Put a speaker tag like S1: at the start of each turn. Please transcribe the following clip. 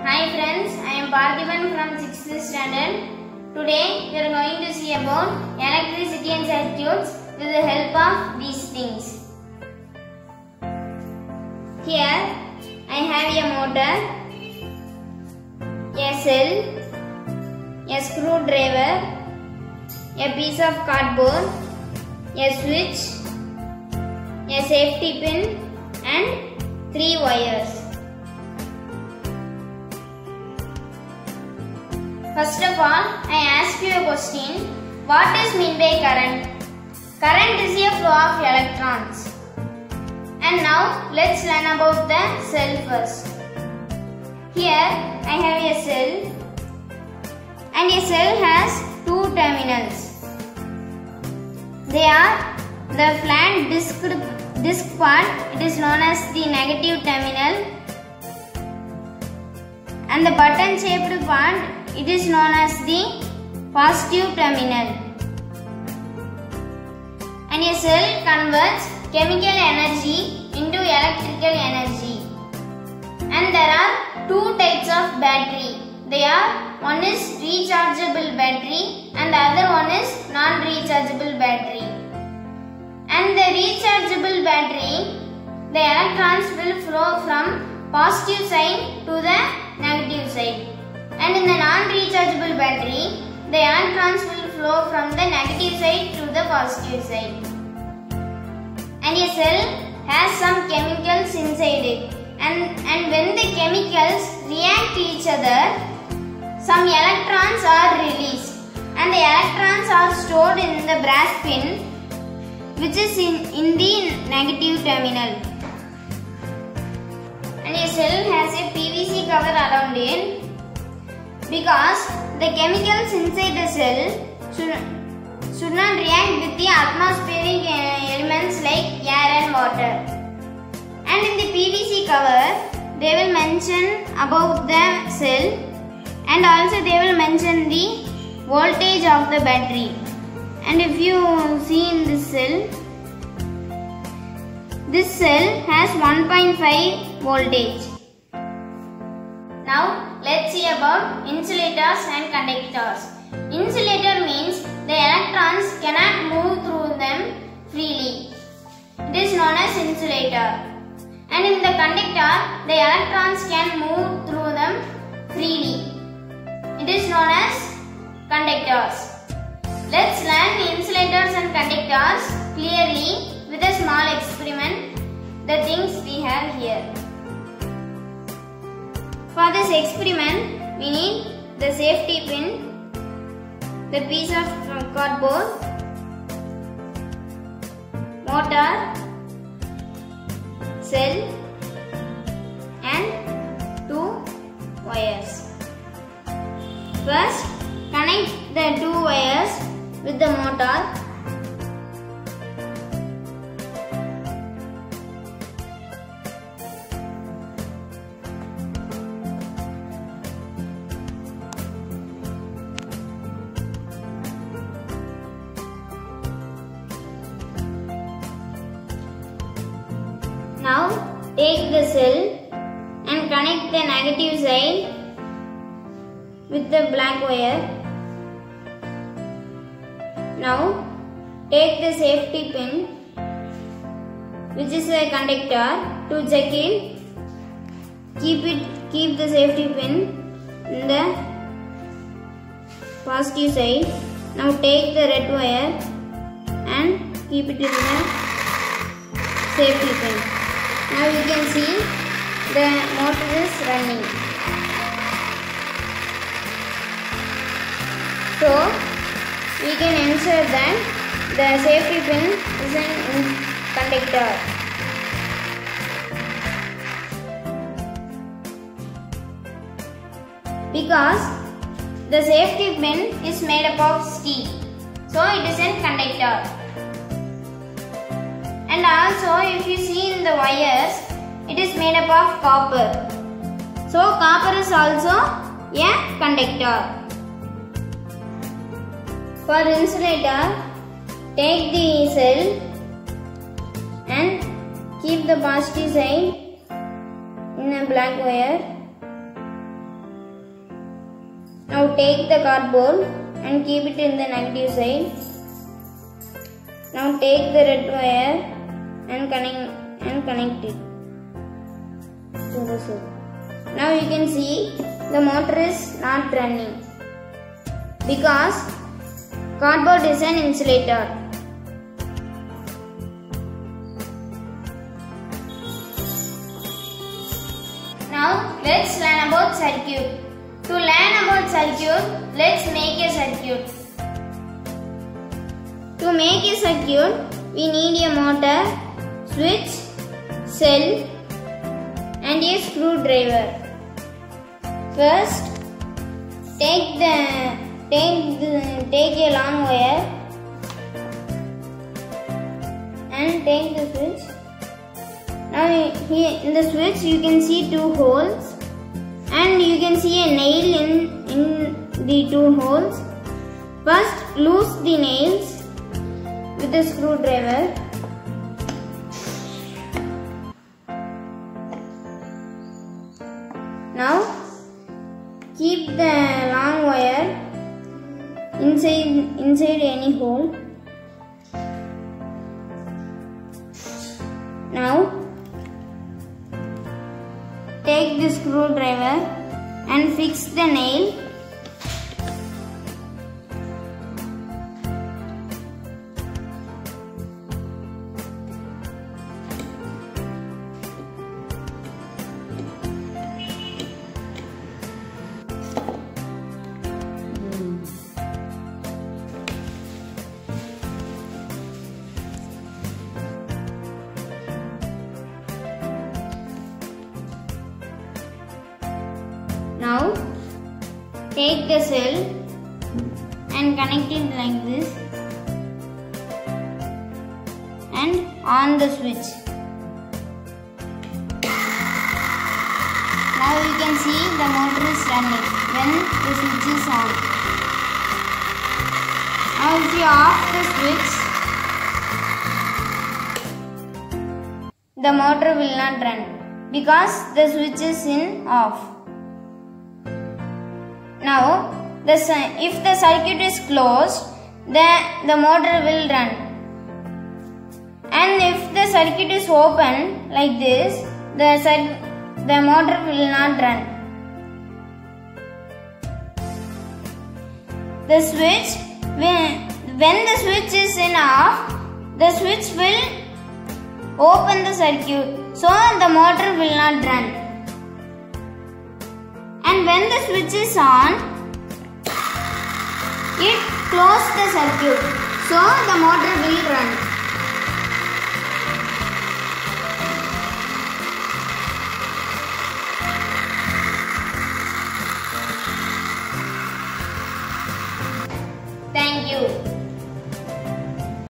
S1: Hi friends, I am Parthiban from 6th standard. Today we are going to see about electricity and circuits with the help of these things. Here I have a motor, a cell, a screwdriver, a piece of cardboard, a switch, a safety pin and 3 wires. First of all, I ask you a question. What is mean by current? Current is a flow of electrons. And now let's learn about the cell first. Here I have a cell, and a cell has 2 terminals. They are the flat disc part, it is known as the negative terminal, and the button shaped part, it is known as the positive terminal. And a cell converts chemical energy into electrical energy. And there are 2 types of battery. They are, one is rechargeable battery and the other one is non-rechargeable battery. And the rechargeable battery, the electrons will flow from positive side to the negative side. And in the non-rechargeable battery, the electrons will flow from the negative side to the positive side. And a cell has some chemicals inside it. And when the chemicals react to each other, some electrons are released. And the electrons are stored in the brass pin, which is in the negative terminal. And a cell has a PVC cover around it, because the chemicals inside the cell should not react with the atmospheric elements like air and water. And in the PVC cover, they will mention about the cell, and also they will mention the voltage of the battery. And if you see in this cell has 1.5 voltage. Now let's see about insulators and conductors. Insulator means the electrons cannot move through them freely. It is known as insulator. And in the conductor, the electrons can move through them freely. It is known as conductors. Let's learn the insulators and conductors clearly with a small experiment, the things we have here. For this experiment, we need the safety pin, the piece of cardboard, motor, cell and 2 wires. First, connect the 2 wires with the motor. Now take the cell and connect the negative side with the black wire. Now take the safety pin, which is a conductor, to check it. Keep the safety pin in the positive side. Now take the red wire and keep it in the safety pin. Now you can see the motor is running. So we can ensure that the safety pin is in conductor. Because the safety pin is made up of steel, so it is in conductor. And also, if you see in the wires, it is made up of copper. So copper is also a conductor. For insulator, take the cell and keep the positive side in a black wire Now take the cardboard and keep it in the negative side. Now take the red wire and connect it to the switch. Now you can see the motor is not running because cardboard is an insulator. Now let's learn about circuit. To learn about circuit, let's make a circuit. To make a circuit, we need a motor, switch, cell and a screwdriver. First, take a long wire and take the switch. Now here in the switch you can see two holes and you can see a nail in the two holes. First, loose the nails with a screwdriver. Now keep the long wire inside any hole. Now take the screwdriver and fix the nail. Now take the cell and connect it like this and on the switch. Now you can see the motor is running when the switch is on. Now if you off the switch, the motor will not run because the switch is in off. Now, if the circuit is closed, the motor will run. And if the circuit is open like this, the motor will not run. The switch, when the switch is in off, the switch will open the circuit, so the motor will not run. And when the switch is on, it closes the circuit, so the motor will run. Thank you.